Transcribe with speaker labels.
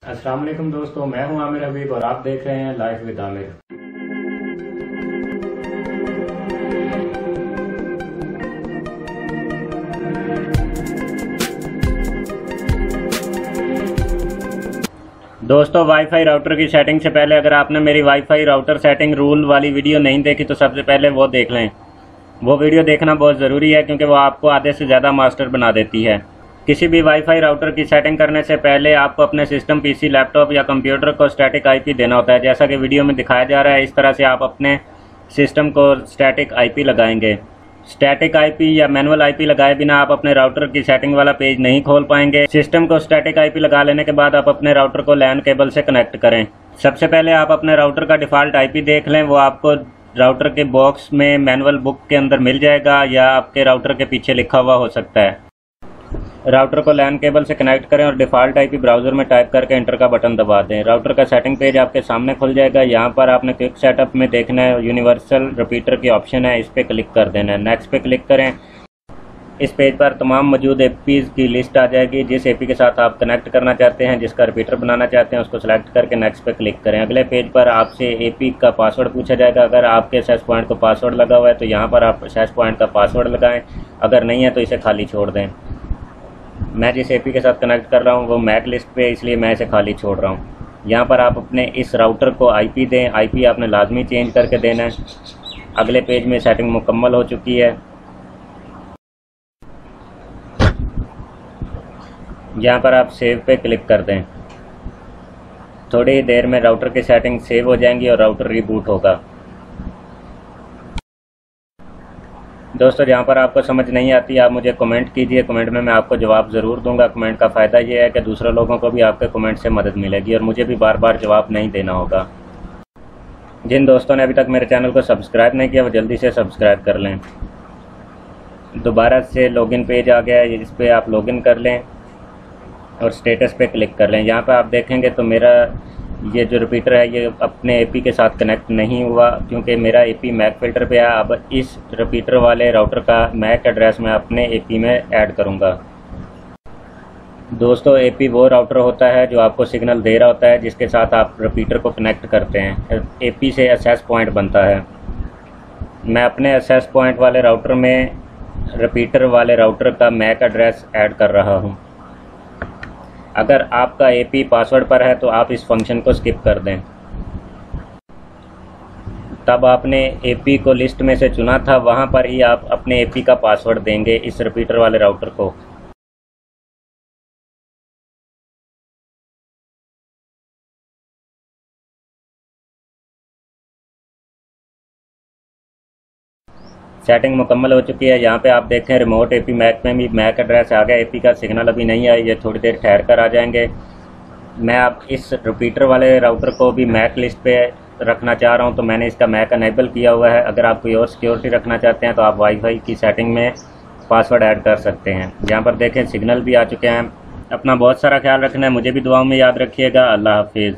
Speaker 1: अस्सलाम वालेकुम दोस्तों, मैं हूं आमिर हबीब और आप देख रहे हैं लाइफ विद आमिर। दोस्तों, वाईफाई राउटर की सेटिंग से पहले अगर आपने मेरी वाईफाई राउटर सेटिंग रूल वाली वीडियो नहीं देखी तो सबसे पहले वो देख लें। वो वीडियो देखना बहुत ज़रूरी है क्योंकि वो आपको आधे से ज़्यादा मास्टर बना देती है। किसी भी वाईफाई राउटर की सेटिंग करने से पहले आपको अपने सिस्टम, पीसी, लैपटॉप या कंप्यूटर को स्टैटिक आईपी देना होता है। जैसा कि वीडियो में दिखाया जा रहा है, इस तरह से आप अपने सिस्टम को स्टैटिक आईपी लगाएंगे। स्टैटिक आईपी या मैनुअल आईपी लगाए बिना आप अपने राउटर की सेटिंग वाला पेज नहीं खोल पाएंगे। सिस्टम को स्टैटिक आईपी लगा लेने के बाद आप अपने राउटर को लैन केबल से कनेक्ट करें। सबसे पहले आप अपने राउटर का डिफ़ॉल्ट आईपी देख लें। वो आपको राउटर के बॉक्स में मैनुअल बुक के अंदर मिल जाएगा या आपके राउटर के पीछे लिखा हुआ हो सकता है। राउटर को लैन केबल से कनेक्ट करें और डिफ़ॉल्ट आईपी ब्राउज़र में टाइप करके एंटर का बटन दबा दें। राउटर का सेटिंग पेज आपके सामने खुल जाएगा। यहाँ पर आपने क्विक सेटअप में देखना है यूनिवर्सल रिपीटर की ऑप्शन है, इस पर क्लिक कर देना है। नेक्स्ट पे क्लिक करें। इस पेज पर तमाम मौजूद एपीज़ की लिस्ट आ जाएगी। जिस एपी के साथ आप कनेक्ट करना चाहते हैं, जिसका रिपीटर बनाना चाहते हैं, उसको सेलेक्ट करके नेक्स्ट पे क्लिक करें। अगले पेज पर आपसे एपी का पासवर्ड पूछा जाएगा। अगर आपके एक्सेस पॉइंट को पासवर्ड लगा हुआ है तो यहाँ पर आप एक्सेस पॉइंट का पासवर्ड लगाएं। अगर नहीं है तो इसे खाली छोड़ दें। मैं जिस एपी के साथ कनेक्ट कर रहा हूँ वो मैक लिस्ट पे है, इसलिए मैं इसे खाली छोड़ रहा हूँ। यहाँ पर आप अपने इस राउटर को आईपी दें। आईपी आपने लाजमी चेंज करके देना है। अगले पेज में सेटिंग मुकम्मल हो चुकी है। यहाँ पर आप सेव पे क्लिक कर दें। थोड़ी ही देर में राउटर की सेटिंग सेव हो जाएंगी और राउटर रिबूट होगा। दोस्तों, जहाँ पर आपको समझ नहीं आती आप मुझे कमेंट कीजिए। कमेंट में मैं आपको जवाब ज़रूर दूंगा। कमेंट का फ़ायदा ये है कि दूसरे लोगों को भी आपके कमेंट से मदद मिलेगी और मुझे भी बार बार जवाब नहीं देना होगा। जिन दोस्तों ने अभी तक मेरे चैनल को सब्सक्राइब नहीं किया वो जल्दी से सब्सक्राइब कर लें। दोबारा से लॉगिन पेज आ गया है, इस पर आप लॉगिन कर लें और स्टेटस पे क्लिक कर लें। यहाँ पर आप देखेंगे तो मेरा ये जो रिपीटर है ये अपने एपी के साथ कनेक्ट नहीं हुआ क्योंकि मेरा एपी मैक फ़िल्टर पे है। अब इस रिपीटर वाले राउटर का मैक एड्रेस मैं अपने एपी में ऐड करूँगा। दोस्तों, एपी वो राउटर होता है जो आपको सिग्नल दे रहा होता है, जिसके साथ आप रिपीटर को कनेक्ट करते हैं। एपी से एक्सेस पॉइंट बनता है। मैं अपने एक्सेस पॉइंट वाले राउटर में रिपीटर वाले राउटर का मैक एड्रेस ऐड कर रहा हूँ। अगर आपका एपी पासवर्ड पर है तो आप इस फंक्शन को स्किप कर दें। तब आपने एपी को लिस्ट में से चुना था, वहाँ पर ही आप अपने एपी का पासवर्ड देंगे इस रिपीटर वाले राउटर को। सेटिंग मुकम्मल हो चुकी है। यहाँ पे आप देखें रिमोट एपी मैक में भी मैक एड्रेस आ गया। एपी का सिग्नल अभी नहीं आया, ये थोड़ी देर ठहर कर आ जाएंगे। मैं अब इस रिपीटर वाले राउटर को भी मैक लिस्ट पे रखना चाह रहा हूँ तो मैंने इसका मैक अनेबल किया हुआ है। अगर आप कोई और सिक्योरिटी रखना चाहते हैं तो आप वाईफाई की सेटिंग में पासवर्ड ऐड कर सकते हैं। यहाँ पर देखें सिग्नल भी आ चुके हैं। अपना बहुत सारा ख्याल रखना है। मुझे भी दुआओं में याद रखिएगा। अल्लाह हाफिज़।